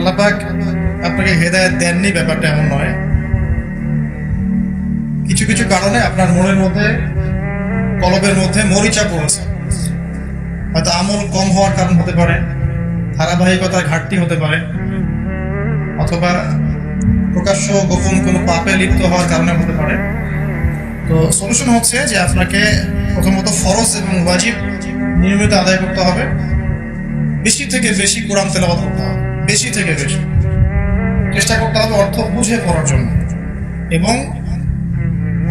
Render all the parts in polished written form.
আল্লাহ পাক আপনাকে হেদায়েত দেননি ব্যাপারটা এমন নয়। কিছু কিছু কারণে আপনার মনের মধ্যে, কলবের মধ্যে মরিচা পড়েছে। হয়তো আমল কম হওয়ার কারণ হতে পারে, ধারাবাহিকতার ঘাটতি হতে পারে, অথবা প্রকাশ্য গোপন কোনো পাপে লিপ্ত হওয়ার কারণে হতে পারে। তো সলিউশন হচ্ছে যে আপনাকে প্রথমত ফরজ এবং ওয়াজিব নিয়মিত আদায় করতে হবে, বেশি থেকে বেশি কোরআন তেলাওয়াত করতে হবে, বেশি থেকে বেশি চেষ্টা করতে হবে অর্থ বুঝে পড়ার জন্য। এবং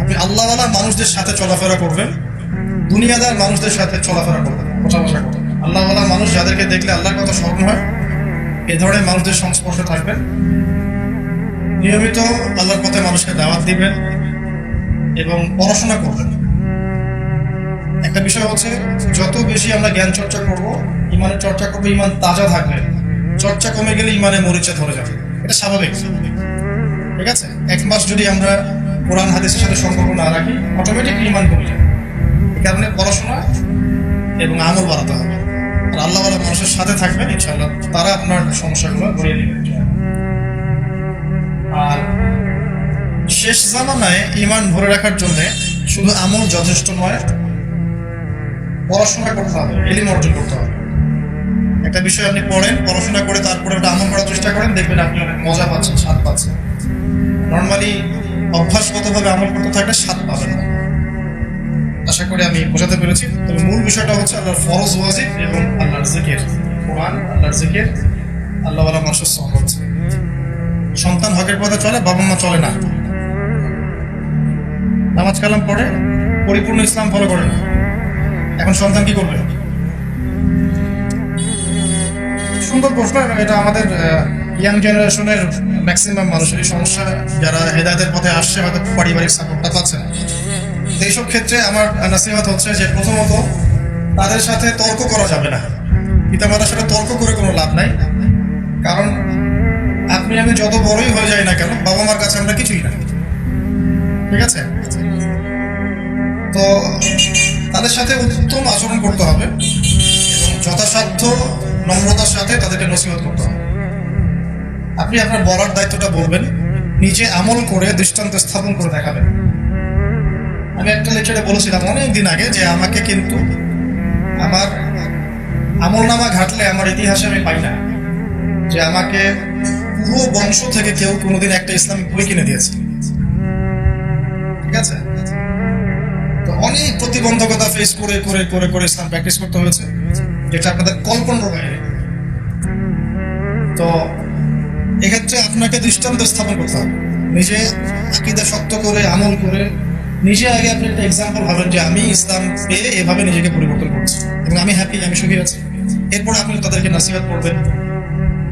আপনি আল্লাহওয়ালা মানুষদের সাথে চলাফেরা করবেন, দুনিয়াদার মানুষদের সাথে চলাফেরা করবেন, বসা করবেন। আল্লাহওয়ালা মানুষ যাদেরকে দেখলে আল্লাহর কথা স্মরণ হয়, এ ধরনের মানুষদের সংস্পর্শে থাকবেন। নিয়মিত আল্লাহর পথে মানুষকে দাওয়াত দিবেন এবং পড়াশোনা করবেন। একটা বিষয় হচ্ছে, যত বেশি আমরা জ্ঞান চর্চা করব, ইমানের চর্চা করবো, ইমান তাজা থাকবে। চর্চা কমে গেলে ইমানে মরিচা ধরে যাবে, এটা স্বাভাবিক। ঠিক আছে, এক মাস যদি আমরা কোরআন হাদিসের সাথে সম্পর্ক না রাখি, অটোমেটিক ইমান কমে যাবে। এই কারণে পড়াশোনা এবং আমল বাড়াতে হবে। আর আল্লাহওয়ালা মানুষের সাথে থাকবেন, ইনশাআল্লাহ তারা আপনার সমস্যাগুলো ধরিয়ে নেবেন। আর শেষ জামানায় ইমান ধরে রাখার জন্য শুধু আমল যথেষ্ট নয়, পড়াশোনা করতে হবে, ইলম অর্জন করতে হবে। একটা বিষয় আপনি পড়েন, পড়াশোনা করে তারপরে ওটা আমল করার চেষ্টা করেন, দেখবেন আপনি অনেক মজা পাচ্ছেন, স্বাদ পাচ্ছেন। নর্মালি অভ্যাসগতভাবে আমল করতে থাকলে স্বাদ পাবেন না। আশা করি আমি বোঝাতে পেরেছি। তবে মূল বিষয়টা হচ্ছে আল্লাহর ফরজ ওয়াজিব এবং আল্লাহর জিকির, কোরআন, আল্লাহর জিকির, আল্লাহওয়ালা মানুষের সহবত। সন্তান হকের পথে চলে, বাবা মা চলে না। নামাজ কালাম পড়ে, পরিপূর্ণ ইসলাম ফলো করে না। এখন সন্তান কি করবে? সুন্দর প্রশ্ন। এটা আমাদের ইয়াং জেনারেশনের ম্যাক্সিমাম মানুষেরই সমস্যা, যারা হেদায়েতের পথে আসছে, হয়তো পারিবারিক সাপোর্টটা পাচ্ছে না। এইসব ক্ষেত্রে আমার নাসিহত হচ্ছে যে প্রথমত তাদের সাথে তর্ক করা যাবে না। পিতামাতার সাথে তর্ক করে কোনো লাভ নাই। কারণ আপনি আমি যত বড়ই হয়ে যাই না কেন, বাবা মার কাছে আমরা কিছুই না। ঠিক আছে, তো তাদের সাথে উত্তম আচরণ করতে হবে এবং যথাসাধ্য নম্রতার সাথে তাদেরকে নসিহত করতে হবে। আপনি আপনার বলার দায়িত্বটা বলবেন, নিজে আমল করে দৃষ্টান্ত স্থাপন করে দেখাবেন। আমি একটা লেকচারে বলেছিলাম অনেক দিন আগে যে আমাকে কিন্তু আমার আমলনামা ঘাটলে আমার ইতিহাসে আমি পাই না যে আমাকে পুরো বংশ থেকে কেউ কোনোদিন একটা ইসলামিক বই কিনে দিয়েছে। ঠিক আছে, তো অনেক প্রতিবন্ধকতা ফেস করে করে করে করে ইসলাম প্র্যাকটিস করতে হয়েছে, যেটা আপনাদের কল্পনার বাইরে। তো এক্ষেত্রে আপনাকে দৃষ্টান্ত স্থাপন করতে হবে, নিজে আকীদা শক্ত করে আমল করে নিজে আগে আপনি একটা এক্সাম্পল ভাবেন যে আমি ইসলাম পেয়ে এভাবে নিজেকে পরিবর্তন করছি এবং আমি হ্যাপি, আমি সুখী আছি। এরপর আপনি তাদেরকে নাসিহত করবেন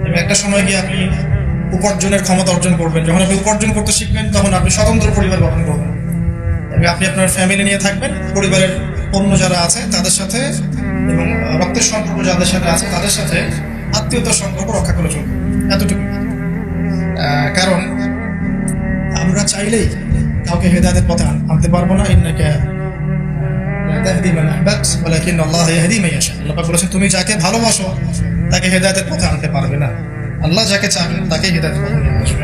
এবং একটা সময় গিয়ে আপনি উপার্জনের ক্ষমতা অর্জন করবেন। যখন আপনি উপার্জন করতে শিখবেন, তখন আপনি স্বতন্ত্র পরিবার গঠন করবেন এবং আপনি আপনার ফ্যামিলি নিয়ে থাকবেন। পরিবারের অন্য যারা আছে তাদের সাথে এবং রক্তের সম্পর্ক যাদের সাথে আছে তাদের সাথে আত্মীয়তার সম্পর্ক রক্ষা করে চলবেন, এতটুকু। কারণ আমরা চাইলেই কাউকে হেদায়েতের পথে আনতে পারবো না। ইন্নাকা লা তাহদি মান আহবাবত ওয়ালাকিন আল্লাহ ইয়াহদি মান ইয়াশা। আল্লাহ পাক বলেছেন, তুমি যাকে ভালোবাসো তাকে হেদায়েতের পথে আনতে পারবে না, আল্লাহ যাকে চান তাকে হেদায়েতের পথে নিয়ে আসবে।